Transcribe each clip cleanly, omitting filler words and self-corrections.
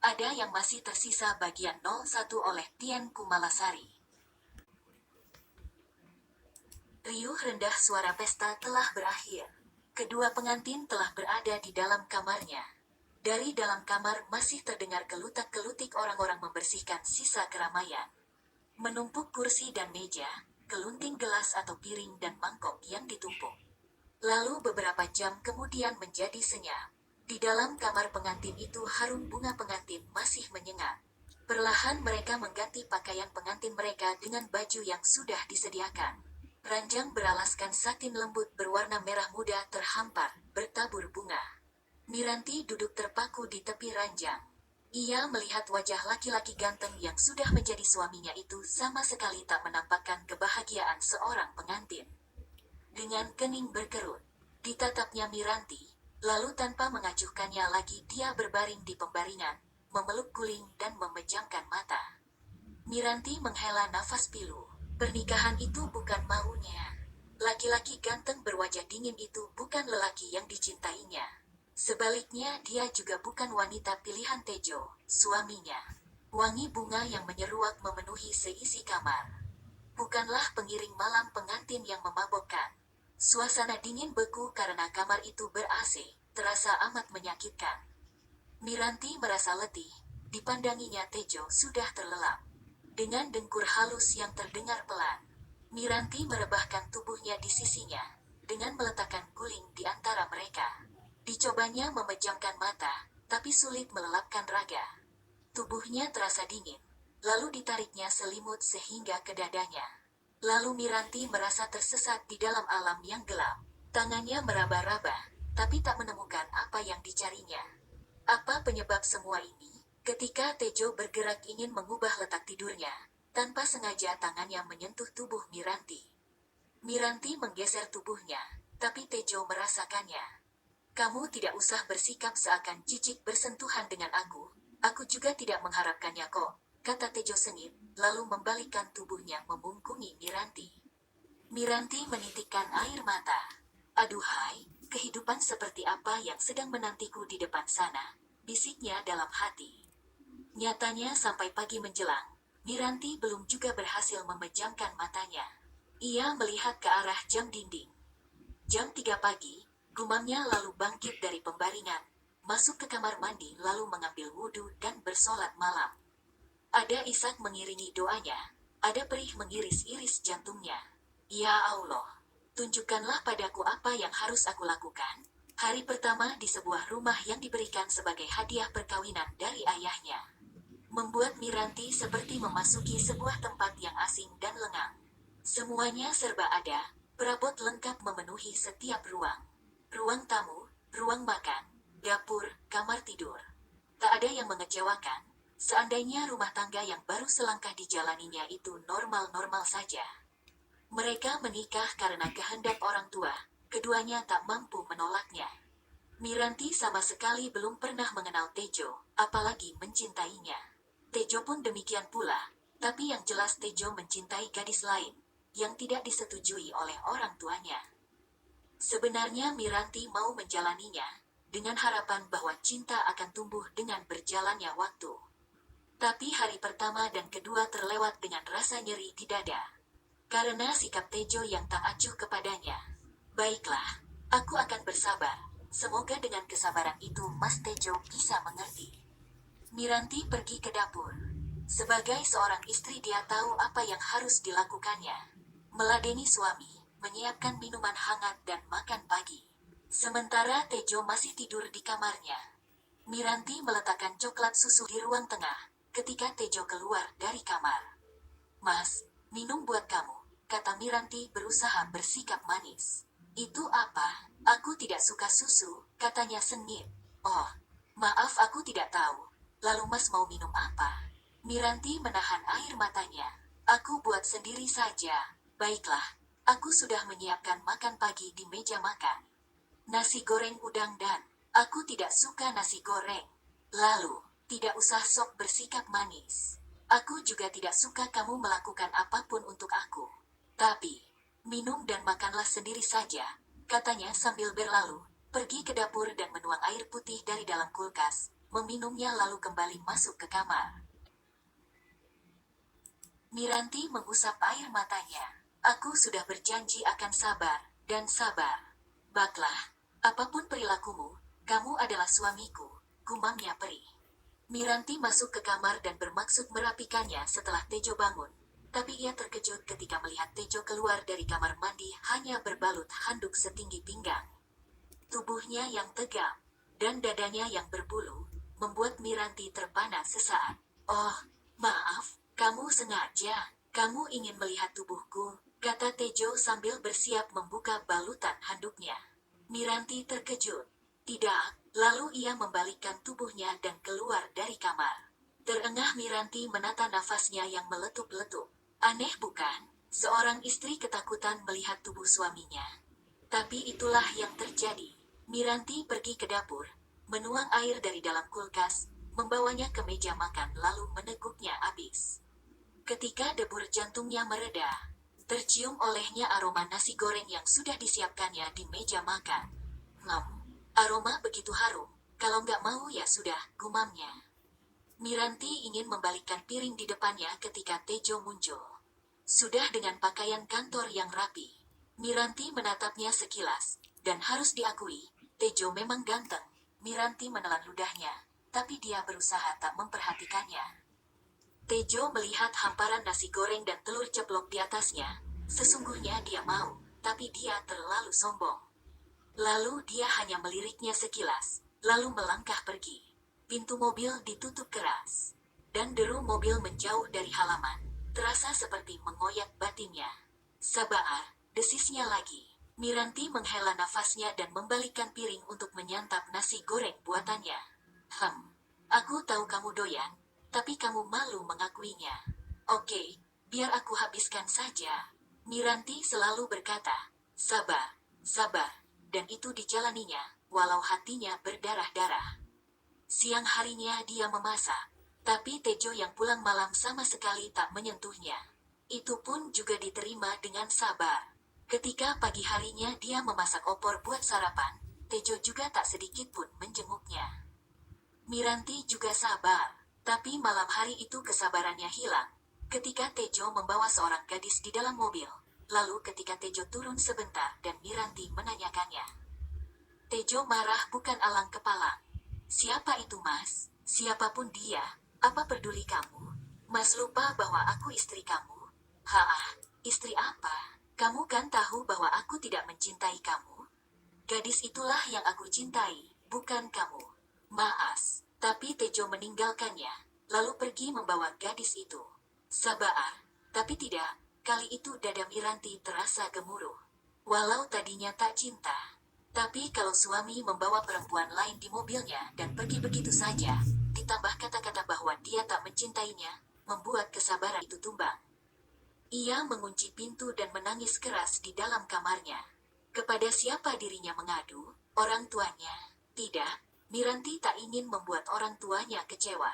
Ada yang masih tersisa bagian 01 oleh Tian Kumalasari. Riuh rendah suara pesta telah berakhir. Kedua pengantin telah berada di dalam kamarnya. Dari dalam kamar masih terdengar gelutak-gelutik orang-orang membersihkan sisa keramaian. Menumpuk kursi dan meja, kelunting gelas atau piring dan mangkok yang ditumpuk. Lalu beberapa jam kemudian menjadi senyap. Di dalam kamar pengantin itu harum bunga pengantin masih menyengat. Perlahan mereka mengganti pakaian pengantin mereka dengan baju yang sudah disediakan. Ranjang beralaskan satin lembut berwarna merah muda terhampar, bertabur bunga. Miranti duduk terpaku di tepi ranjang. Ia melihat wajah laki-laki ganteng yang sudah menjadi suaminya itu sama sekali tak menampakkan kebahagiaan seorang pengantin. Dengan kening berkerut, ditatapnya Miranti, lalu tanpa mengacuhkannya lagi dia berbaring di pembaringan, memeluk guling dan memejamkan mata. Miranti menghela nafas pilu. Pernikahan itu bukan maunya. Laki-laki ganteng berwajah dingin itu bukan lelaki yang dicintainya. Sebaliknya dia juga bukan wanita pilihan Tejo, suaminya. Wangi bunga yang menyeruak memenuhi seisi kamar. Bukanlah pengiring malam pengantin yang memabokkan. Suasana dingin beku karena kamar itu ber-AC, terasa amat menyakitkan. Miranti merasa letih, dipandanginya Tejo sudah terlelap. Dengan dengkur halus yang terdengar pelan, Miranti merebahkan tubuhnya di sisinya, dengan meletakkan guling di antara mereka. Dicobanya memejamkan mata, tapi sulit melelapkan raga. Tubuhnya terasa dingin, lalu ditariknya selimut sehingga ke dadanya. Lalu Miranti merasa tersesat di dalam alam yang gelap. Tangannya meraba-raba, tapi tak menemukan apa yang dicarinya. Apa penyebab semua ini? Ketika Tejo bergerak ingin mengubah letak tidurnya, tanpa sengaja tangannya menyentuh tubuh Miranti. Miranti menggeser tubuhnya, tapi Tejo merasakannya. Kamu tidak usah bersikap seakan jijik bersentuhan dengan aku juga tidak mengharapkannya kok, kata Tejo sengit, lalu membalikkan tubuhnya membungkungi Miranti. Miranti menitikkan air mata. Aduhai, kehidupan seperti apa yang sedang menantiku di depan sana, bisiknya dalam hati. Nyatanya sampai pagi menjelang, Miranti belum juga berhasil memejamkan matanya. Ia melihat ke arah jam dinding. Jam 3 pagi, gumamnya lalu bangkit dari pembaringan, masuk ke kamar mandi lalu mengambil wudhu dan bersolat malam. Ada isak mengiringi doanya, ada perih mengiris-iris jantungnya. Ya Allah, tunjukkanlah padaku apa yang harus aku lakukan. Hari pertama di sebuah rumah yang diberikan sebagai hadiah perkawinan dari ayahnya. Membuat Miranti seperti memasuki sebuah tempat yang asing dan lengang. Semuanya serba ada, perabot lengkap memenuhi setiap ruang. Ruang tamu, ruang makan, dapur, kamar tidur. Tak ada yang mengecewakan, seandainya rumah tangga yang baru selangkah dijalaninya itu normal-normal saja. Mereka menikah karena kehendak orang tua, keduanya tak mampu menolaknya. Miranti sama sekali belum pernah mengenal Tejo, apalagi mencintainya. Tejo pun demikian pula, tapi yang jelas Tejo mencintai gadis lain, yang tidak disetujui oleh orang tuanya. Sebenarnya Miranti mau menjalaninya, dengan harapan bahwa cinta akan tumbuh dengan berjalannya waktu. Tapi hari pertama dan kedua terlewat dengan rasa nyeri di dada. Karena sikap Tejo yang tak acuh kepadanya. Baiklah, aku akan bersabar. Semoga dengan kesabaran itu Mas Tejo bisa mengerti. Miranti pergi ke dapur. Sebagai seorang istri dia tahu apa yang harus dilakukannya. Meladeni suami, menyiapkan minuman hangat dan makan pagi. Sementara Tejo masih tidur di kamarnya. Miranti meletakkan coklat susu di ruang tengah, ketika Tejo keluar dari kamar. Mas, minum buat kamu, kata Miranti berusaha bersikap manis. Itu apa? Aku tidak suka susu, katanya sengit. Oh, maaf aku tidak tahu. Lalu mas mau minum apa? Miranti menahan air matanya. Aku buat sendiri saja. Baiklah, aku sudah menyiapkan makan pagi di meja makan. Nasi goreng udang dan, aku tidak suka nasi goreng. Lalu, tidak usah sok bersikap manis. Aku juga tidak suka kamu melakukan apapun untuk aku. Tapi, minum dan makanlah sendiri saja, katanya sambil berlalu, pergi ke dapur dan menuang air putih dari dalam kulkas, meminumnya lalu kembali masuk ke kamar. Miranti mengusap air matanya. Aku sudah berjanji akan sabar, dan sabar. Baiklah, apapun perilakumu, kamu adalah suamiku, gumamnya Peri. Miranti masuk ke kamar dan bermaksud merapikannya setelah Tejo bangun. Tapi ia terkejut ketika melihat Tejo keluar dari kamar mandi hanya berbalut handuk setinggi pinggang. Tubuhnya yang tegap, dan dadanya yang berbulu, membuat Miranti terpana sesaat. Oh, maaf, kamu sengaja. Kamu ingin melihat tubuhku, kata Tejo sambil bersiap membuka balutan handuknya. Miranti terkejut. Tidak, lalu ia membalikkan tubuhnya dan keluar dari kamar. Terengah Miranti menata nafasnya yang meletup-letup. Aneh bukan? Seorang istri ketakutan melihat tubuh suaminya. Tapi itulah yang terjadi. Miranti pergi ke dapur, menuang air dari dalam kulkas, membawanya ke meja makan lalu meneguknya habis. Ketika debur jantungnya mereda, tercium olehnya aroma nasi goreng yang sudah disiapkannya di meja makan. Aroma begitu harum, kalau nggak mau ya sudah, gumamnya. Miranti ingin membalikkan piring di depannya ketika Tejo muncul. Sudah dengan pakaian kantor yang rapi. Miranti menatapnya sekilas, dan harus diakui, Tejo memang ganteng. Miranti menelan ludahnya, tapi dia berusaha tak memperhatikannya. Tejo melihat hamparan nasi goreng dan telur ceplok di atasnya. Sesungguhnya dia mau, tapi dia terlalu sombong. Lalu dia hanya meliriknya sekilas, lalu melangkah pergi. Pintu mobil ditutup keras, dan deru mobil menjauh dari halaman, terasa seperti mengoyak batinnya. Sabar, desisnya lagi. Miranti menghela nafasnya dan membalikkan piring untuk menyantap nasi goreng buatannya. Aku tahu kamu doyan, tapi kamu malu mengakuinya. Oke, biar aku habiskan saja. Miranti selalu berkata, sabar, sabar, dan itu dijalaninya, walau hatinya berdarah-darah. Siang harinya dia memasak, tapi Tejo yang pulang malam sama sekali tak menyentuhnya. Itu pun juga diterima dengan sabar. Ketika pagi harinya dia memasak opor buat sarapan, Tejo juga tak sedikit pun menjenguknya. Miranti juga sabar, tapi malam hari itu kesabarannya hilang. Ketika Tejo membawa seorang gadis di dalam mobil, lalu ketika Tejo turun sebentar dan Miranti menanyakannya. Tejo marah bukan alang kepala. Siapa itu mas? Siapapun dia, apa peduli kamu? Mas lupa bahwa aku istri kamu. Istri apa? Kamu kan tahu bahwa aku tidak mencintai kamu. Gadis itulah yang aku cintai, bukan kamu. Maaf, tapi Tejo meninggalkannya, lalu pergi membawa gadis itu. Sabar, tapi tidak, kali itu dada Miranti terasa gemuruh. Walau tadinya tak cinta, tapi kalau suami membawa perempuan lain di mobilnya dan pergi begitu saja, ditambah kata-kata bahwa dia tak mencintainya, membuat kesabaran itu tumbang. Ia mengunci pintu dan menangis keras di dalam kamarnya. Kepada siapa dirinya mengadu? Orang tuanya? Tidak, Miranti tak ingin membuat orang tuanya kecewa.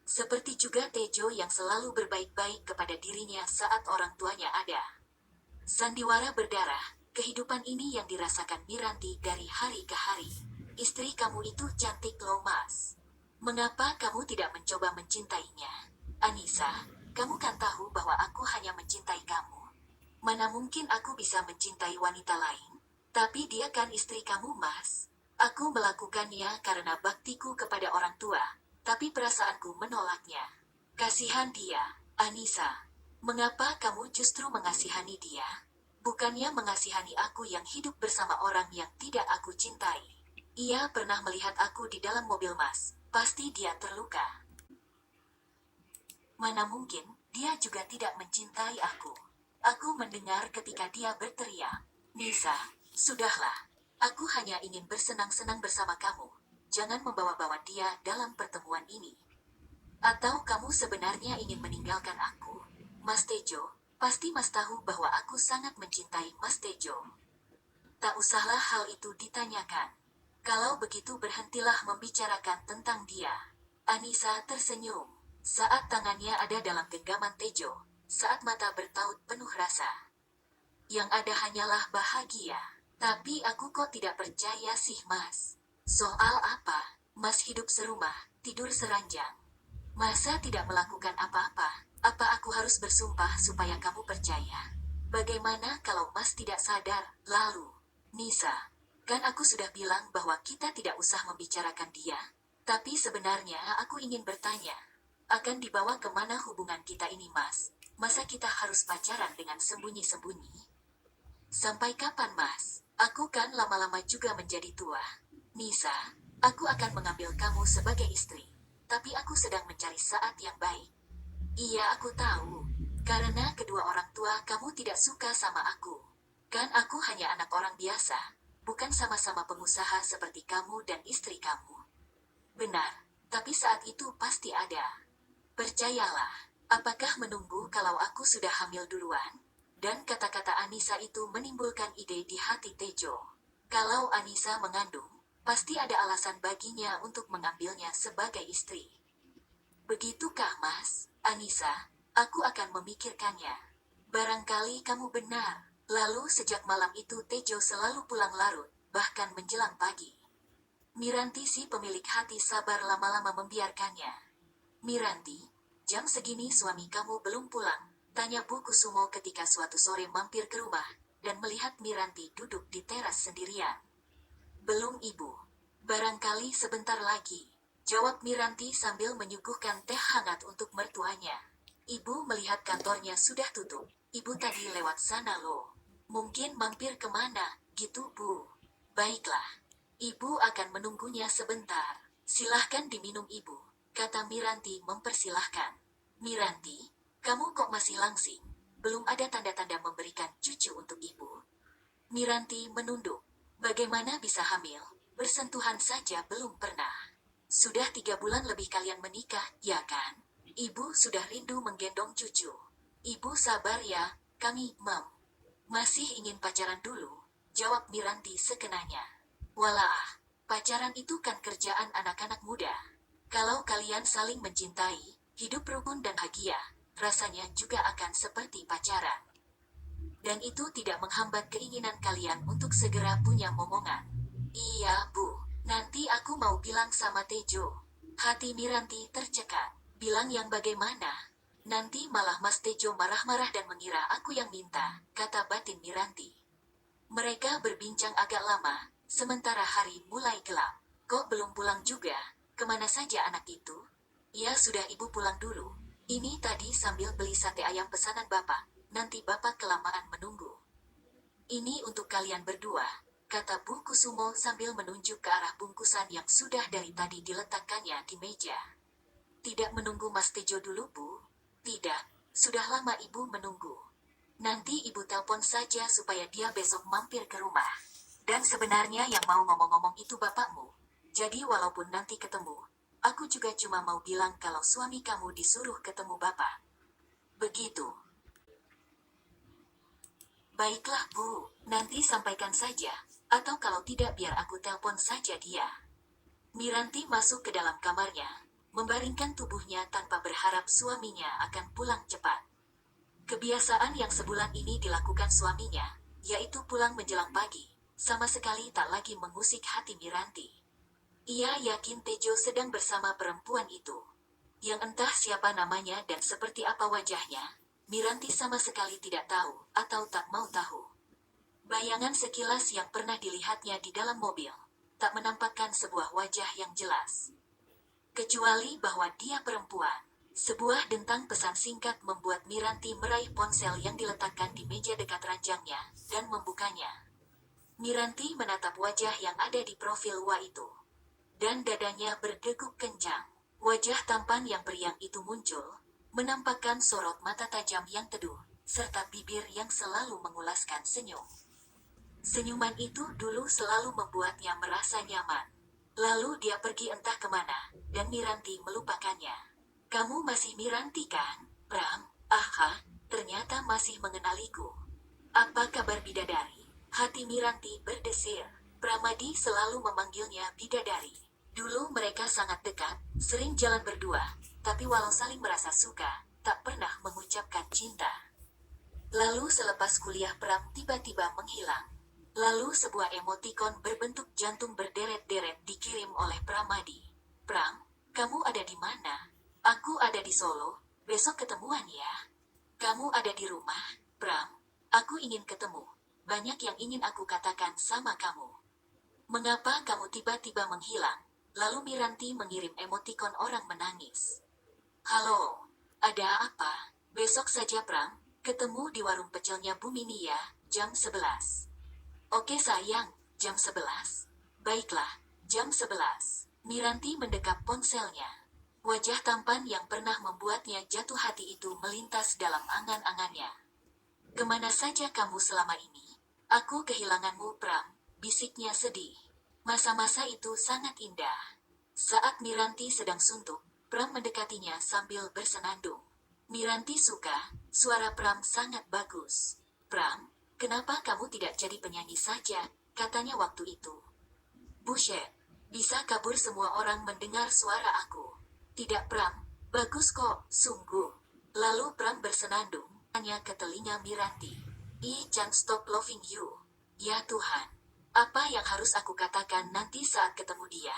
Seperti juga Tejo yang selalu berbaik-baik kepada dirinya saat orang tuanya ada. Sandiwara berdarah, kehidupan ini yang dirasakan Miranti dari hari ke hari. Istri kamu itu cantik loh mas. Mengapa kamu tidak mencoba mencintainya? Anissa, kamu kan tahu bahwa aku hanya mencintai kamu. Mana mungkin aku bisa mencintai wanita lain? Tapi dia kan istri kamu mas. Aku melakukannya karena baktiku kepada orang tua, tapi perasaanku menolaknya. Kasihan dia, Anissa. Mengapa kamu justru mengasihani dia? Bukannya mengasihani aku yang hidup bersama orang yang tidak aku cintai. Ia pernah melihat aku di dalam mobil mas, pasti dia terluka. Mana mungkin, dia juga tidak mencintai aku. Aku mendengar ketika dia berteriak, Nisa, sudahlah. Aku hanya ingin bersenang-senang bersama kamu. Jangan membawa-bawa dia dalam pertemuan ini. Atau kamu sebenarnya ingin meninggalkan aku? Mas Tejo, pasti Mas tahu bahwa aku sangat mencintai Mas Tejo. Tak usahlah hal itu ditanyakan. Kalau begitu berhentilah membicarakan tentang dia. Anissa tersenyum saat tangannya ada dalam genggaman Tejo, saat mata bertaut penuh rasa. Yang ada hanyalah bahagia. Tapi aku kok tidak percaya sih mas. Soal apa? Mas hidup serumah, tidur seranjang. Masa tidak melakukan apa-apa? Apa aku harus bersumpah supaya kamu percaya? Bagaimana kalau Mas tidak sadar? Lalu, Nisa, kan aku sudah bilang bahwa kita tidak usah membicarakan dia. Tapi sebenarnya aku ingin bertanya, akan dibawa kemana hubungan kita ini, Mas? Masa kita harus pacaran dengan sembunyi-sembunyi? Sampai kapan, Mas? Aku kan lama-lama juga menjadi tua. Nisa, aku akan mengambil kamu sebagai istri. Tapi aku sedang mencari saat yang baik. Iya, aku tahu. Karena kedua orang tua kamu tidak suka sama aku. Kan aku hanya anak orang biasa, bukan sama-sama pengusaha seperti kamu dan istri kamu. Benar, tapi saat itu pasti ada. Percayalah, apakah menunggu kalau aku sudah hamil duluan? Dan kata-kata Anissa itu menimbulkan ide di hati Tejo. Kalau Anissa mengandung, pasti ada alasan baginya untuk mengambilnya sebagai istri. Begitukah, Mas? Anissa, aku akan memikirkannya. Barangkali kamu benar. Lalu sejak malam itu Tejo selalu pulang larut, bahkan menjelang pagi. Miranti si pemilik hati sabar lama-lama membiarkannya. Miranti, jam segini suami kamu belum pulang, tanya Bu Kusumo ketika suatu sore mampir ke rumah, dan melihat Miranti duduk di teras sendirian. Belum, Ibu. Barangkali sebentar lagi, jawab Miranti sambil menyuguhkan teh hangat untuk mertuanya. Ibu melihat kantornya sudah tutup. Ibu tadi lewat sana loh. Mungkin mampir kemana, gitu Bu. Baiklah. Ibu akan menunggunya sebentar. Silahkan diminum Ibu, kata Miranti mempersilahkan. Miranti, kamu kok masih langsing? Belum ada tanda-tanda memberikan cucu untuk Ibu? Miranti menunduk. Bagaimana bisa hamil? Bersentuhan saja belum pernah. Sudah 3 bulan lebih kalian menikah, ya kan? Ibu sudah rindu menggendong cucu. Ibu sabar ya, kami, masih ingin pacaran dulu, jawab Miranti sekenanya. Walah, pacaran itu kan kerjaan anak-anak muda. Kalau kalian saling mencintai, hidup rukun dan bahagia, rasanya juga akan seperti pacaran. Dan itu tidak menghambat keinginan kalian untuk segera punya momongan. Iya, Bu. Nanti aku mau bilang sama Tejo. Hati Miranti tercekat. Bilang yang bagaimana? Nanti malah Mas Tejo marah-marah dan mengira aku yang minta, kata batin Miranti. Mereka berbincang agak lama, sementara hari mulai gelap. Kok belum pulang juga? Kemana saja anak itu? Ya sudah, Ibu pulang dulu. Ini tadi sambil beli sate ayam pesanan Bapak. Nanti Bapak kelamaan menunggu. Ini untuk kalian berdua, kata Bu Kusumo sambil menunjuk ke arah bungkusan yang sudah dari tadi diletakkannya di meja. Tidak menunggu Mas Tejo dulu, Bu? Tidak, sudah lama Ibu menunggu. Nanti Ibu telepon saja supaya dia besok mampir ke rumah. Dan sebenarnya yang mau ngomong-ngomong itu bapakmu. Jadi walaupun nanti ketemu, aku juga cuma mau bilang kalau suami kamu disuruh ketemu bapak. Begitu. Baiklah, Bu, nanti sampaikan saja. Atau kalau tidak biar aku telepon saja dia. Miranti masuk ke dalam kamarnya, membaringkan tubuhnya tanpa berharap suaminya akan pulang cepat. Kebiasaan yang sebulan ini dilakukan suaminya, yaitu pulang menjelang pagi, sama sekali tak lagi mengusik hati Miranti. Ia yakin Tejo sedang bersama perempuan itu. Yang entah siapa namanya dan seperti apa wajahnya, Miranti sama sekali tidak tahu atau tak mau tahu. Bayangan sekilas yang pernah dilihatnya di dalam mobil, tak menampakkan sebuah wajah yang jelas. Kecuali bahwa dia perempuan. Sebuah dentang pesan singkat membuat Miranti meraih ponsel yang diletakkan di meja dekat ranjangnya, dan membukanya. Miranti menatap wajah yang ada di profil Wa itu. Dan dadanya berdeguk kencang. Wajah tampan yang periang itu muncul, menampakkan sorot mata tajam yang teduh, serta bibir yang selalu mengulaskan senyum. Senyuman itu dulu selalu membuatnya merasa nyaman. Lalu dia pergi entah kemana, dan Miranti melupakannya. Kamu masih Miranti kan, Pram? Aha, ternyata masih mengenaliku. Apa kabar bidadari? Hati Miranti berdesir. Pramadi selalu memanggilnya bidadari. Dulu mereka sangat dekat, sering jalan berdua, tapi walau saling merasa suka, tak pernah mengucapkan cinta. Lalu selepas kuliah Pram tiba-tiba menghilang. Lalu sebuah emotikon berbentuk jantung berderet-deret dikirim oleh Pramadi. Pram, kamu ada di mana? Aku ada di Solo, besok ketemuan ya. Kamu ada di rumah, Pram? Aku ingin ketemu. Banyak yang ingin aku katakan sama kamu. Mengapa kamu tiba-tiba menghilang? Lalu Miranti mengirim emotikon orang menangis. Halo, ada apa? Besok saja Pram, ketemu di warung pecelnya Bu Mini ya, jam 11. Oke sayang, jam 11. Baiklah, jam 11. Miranti mendekap ponselnya. Wajah tampan yang pernah membuatnya jatuh hati itu melintas dalam angan-angannya. Kemana saja kamu selama ini? Aku kehilanganmu Pram, bisiknya sedih. Masa-masa itu sangat indah. Saat Miranti sedang suntuk, Pram mendekatinya sambil bersenandung. Miranti suka, suara Pram sangat bagus. Pram, kenapa kamu tidak jadi penyanyi saja, katanya waktu itu. Buset, bisa kabur semua orang mendengar suara aku. Tidak Pram, bagus kok, sungguh. Lalu Pram bersenandung, hanya ke telinga Miranti. I can't stop loving you. Ya Tuhan, apa yang harus aku katakan nanti saat ketemu dia?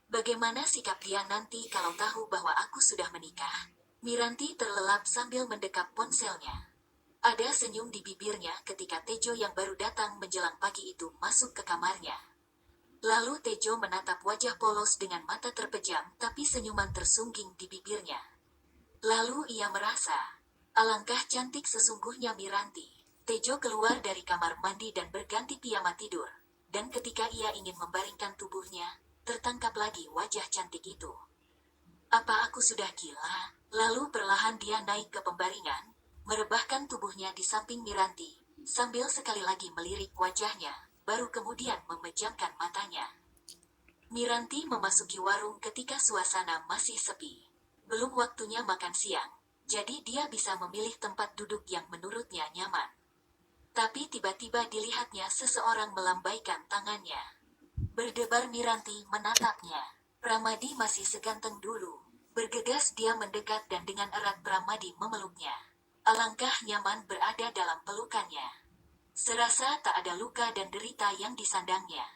Bagaimana sikap dia nanti kalau tahu bahwa aku sudah menikah? Miranti terlelap sambil mendekap ponselnya. Ada senyum di bibirnya ketika Tejo yang baru datang menjelang pagi itu masuk ke kamarnya. Lalu Tejo menatap wajah polos dengan mata terpejam tapi senyuman tersungging di bibirnya. Lalu ia merasa, alangkah cantik sesungguhnya Miranti. Tejo keluar dari kamar mandi dan berganti piyama tidur. Dan ketika ia ingin membaringkan tubuhnya, tertangkap lagi wajah cantik itu. Apa aku sudah gila? Lalu perlahan dia naik ke pembaringan, merebahkan tubuhnya di samping Miranti, sambil sekali lagi melirik wajahnya, baru kemudian memejamkan matanya. Miranti memasuki warung ketika suasana masih sepi. Belum waktunya makan siang, jadi dia bisa memilih tempat duduk yang menurutnya nyaman. Tapi tiba-tiba dilihatnya seseorang melambaikan tangannya. Berdebar Miranti menatapnya. Pramadi masih seganteng dulu. Bergegas dia mendekat dan dengan erat Pramadi memeluknya. Alangkah nyaman berada dalam pelukannya. Serasa tak ada luka dan derita yang disandangnya.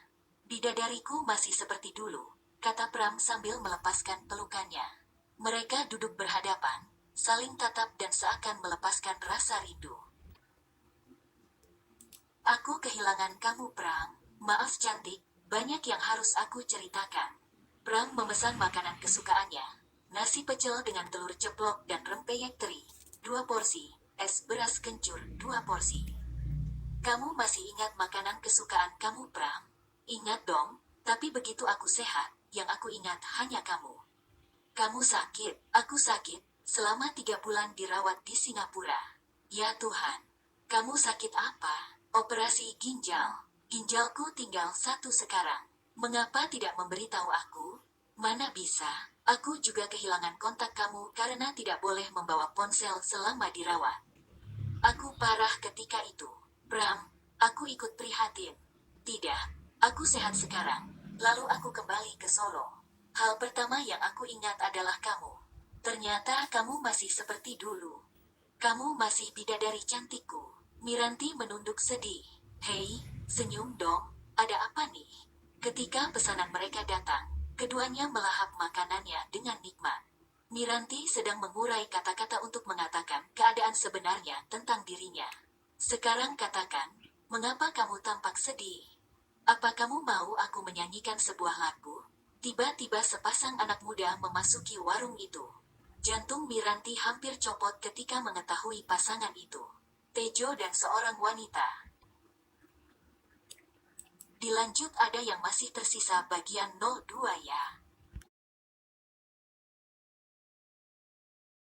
Bidadariku masih seperti dulu, kata Pram sambil melepaskan pelukannya. Mereka duduk berhadapan, saling tatap dan seakan melepaskan rasa rindu. Aku kehilangan kamu Pram. Maaf cantik, banyak yang harus aku ceritakan. Pram memesan makanan kesukaannya. Nasi pecel dengan telur ceplok dan rempeyek teri. 2 porsi. Es beras kencur 2 porsi. Kamu masih ingat makanan kesukaan kamu Pram? Ingat dong, tapi begitu aku sehat, yang aku ingat hanya kamu. Kamu sakit, aku sakit, selama 3 bulan dirawat di Singapura. Ya Tuhan, kamu sakit apa? Operasi ginjal. Ginjalku tinggal 1 sekarang. Mengapa tidak memberitahu aku? Mana bisa, aku juga kehilangan kontak kamu karena tidak boleh membawa ponsel selama dirawat. Aku parah ketika itu. Pram, aku ikut prihatin. Tidak, aku sehat sekarang. Lalu aku kembali ke Solo. Hal pertama yang aku ingat adalah kamu. Ternyata kamu masih seperti dulu. Kamu masih bidadari cantikku. Miranti menunduk sedih. Hei, senyum dong. Ada apa nih? Ketika pesanan mereka datang, keduanya melahap makanannya dengan nikmat. Miranti sedang mengurai kata-kata untuk mengatakan keadaan sebenarnya tentang dirinya. Sekarang katakan, mengapa kamu tampak sedih? Apa kamu mau aku menyanyikan sebuah lagu? Tiba-tiba sepasang anak muda memasuki warung itu. Jantung Miranti hampir copot ketika mengetahui pasangan itu. Tejo dan seorang wanita. Dilanjut ada yang masih tersisa bagian 02 ya.